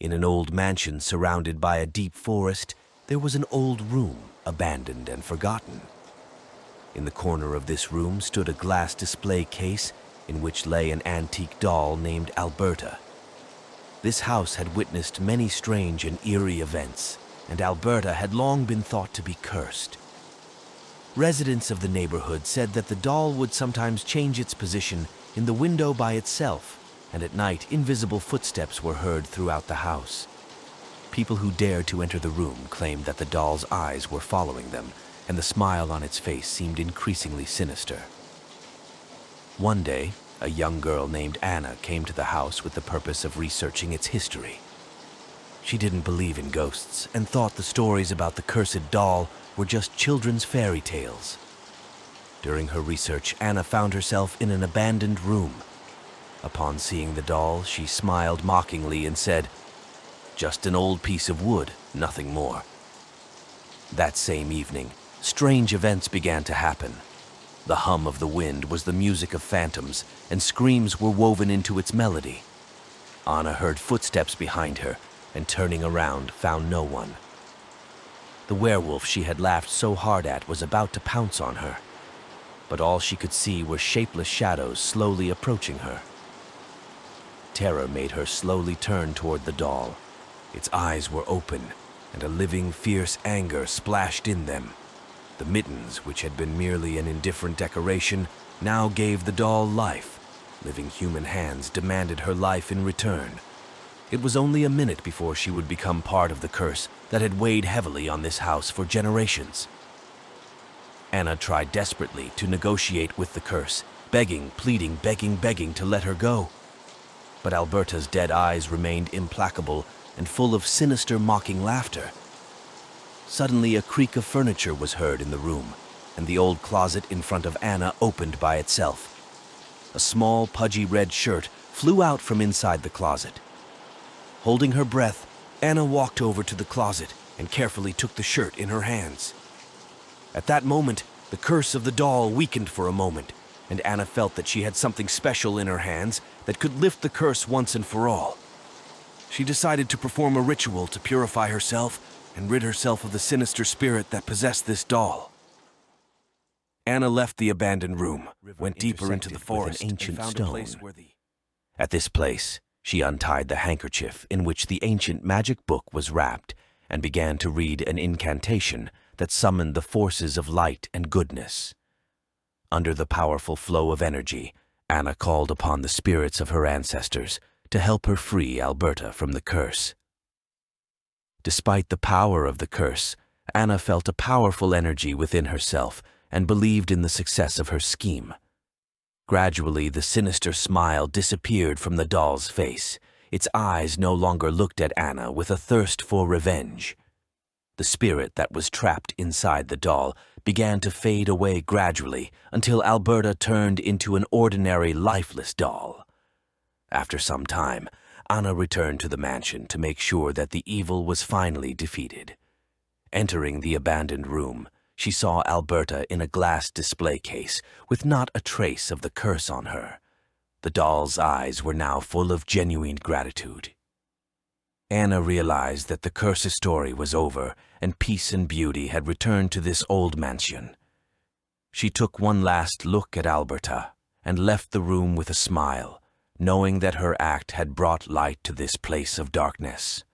In an old mansion surrounded by a deep forest, there was an old room, abandoned and forgotten. In the corner of this room stood a glass display case in which lay an antique doll named Alberta. This house had witnessed many strange and eerie events, and Alberta had long been thought to be cursed. Residents of the neighborhood said that the doll would sometimes change its position in the window by itself, and at night invisible footsteps were heard throughout the house. People who dared to enter the room claimed that the doll's eyes were following them, and the smile on its face seemed increasingly sinister. One day, a young girl named Anna came to the house with the purpose of researching its history. She didn't believe in ghosts and thought the stories about the cursed doll were just children's fairy tales. During her research, Anna found herself in an abandoned room. Upon seeing the doll, she smiled mockingly and said, "Just an old piece of wood, nothing more." That same evening, strange events began to happen. The hum of the wind was the music of phantoms, and screams were woven into its melody. Anna heard footsteps behind her, and turning around, found no one. The werewolf she had laughed so hard at was about to pounce on her, but all she could see were shapeless shadows slowly approaching her. Terror made her slowly turn toward the doll. Its eyes were open, and a living, fierce anger splashed in them. The mittens, which had been merely an indifferent decoration, now gave the doll life. Living human hands demanded her life in return. It was only a minute before she would become part of the curse that had weighed heavily on this house for generations. Anna tried desperately to negotiate with the curse, begging, pleading, begging to let her go. But Alberta's dead eyes remained implacable and full of sinister, mocking laughter. Suddenly, a creak of furniture was heard in the room, and the old closet in front of Anna opened by itself. A small, pudgy red shirt flew out from inside the closet. Holding her breath, Anna walked over to the closet and carefully took the shirt in her hands. At that moment, the curse of the doll weakened for a moment, and Anna felt that she had something special in her hands that could lift the curse once and for all. She decided to perform a ritual to purify herself and rid herself of the sinister spirit that possessed this doll. Anna left the abandoned room, went deeper into the forest, and found a place where At this place, she untied the handkerchief in which the ancient magic book was wrapped and began to read an incantation that summoned the forces of light and goodness. Under the powerful flow of energy, Anna called upon the spirits of her ancestors to help her free Alberta from the curse. Despite the power of the curse, Anna felt a powerful energy within herself and believed in the success of her scheme. Gradually, the sinister smile disappeared from the doll's face. Its eyes no longer looked at Anna with a thirst for revenge. The spirit that was trapped inside the doll began to fade away gradually until Alberta turned into an ordinary, lifeless doll. After some time, Anna returned to the mansion to make sure that the evil was finally defeated. Entering the abandoned room, she saw Alberta in a glass display case with not a trace of the curse on her. The doll's eyes were now full of genuine gratitude. Anna realized that the curse's story was over and peace and beauty had returned to this old mansion. She took one last look at Alberta and left the room with a smile, knowing that her act had brought light to this place of darkness.